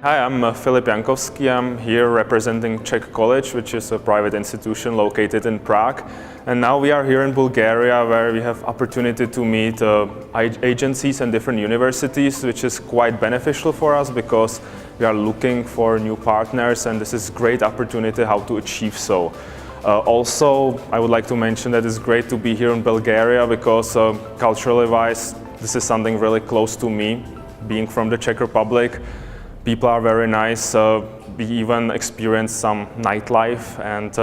Hi, I'm Filip Jankovsky. I'm here representing Czech College, which is a private institution located in Prague. And now we are here in Bulgaria, where we have opportunity to meet agencies and different universities, which is quite beneficial for us because we are looking for new partners, and this is a great opportunity how to achieve so. Also, I would like to mention that it's great to be here in Bulgaria because culturally wise, this is something really close to me, being from the Czech Republic. People are very nice. We even experienced some nightlife, and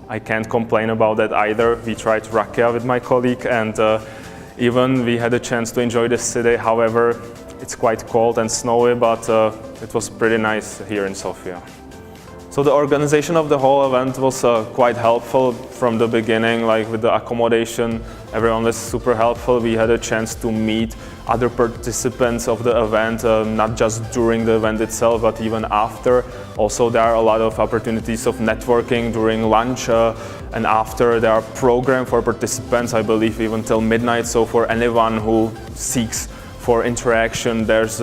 I can't complain about that either. We tried rakia with my colleague, and even we had a chance to enjoy the city. However, it's quite cold and snowy, but it was pretty nice here in Sofia. So the organization of the whole event was quite helpful from the beginning, like with the accommodation. Everyone was super helpful. We had a chance to meet other participants of the event, not just during the event itself, but even after. Also, there are a lot of opportunities of networking during lunch, and after there are programs for participants, I believe even till midnight. So for anyone who seeks for interaction, there's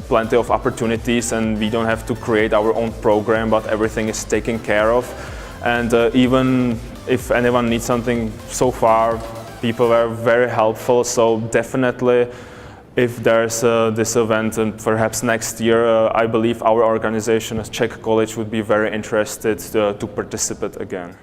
plenty of opportunities, and we don't have to create our own program, but everything is taken care of. And even if anyone needs something, so far people were very helpful. So definitely, if there's this event and perhaps next year, I believe our organization as Czech College would be very interested to participate again.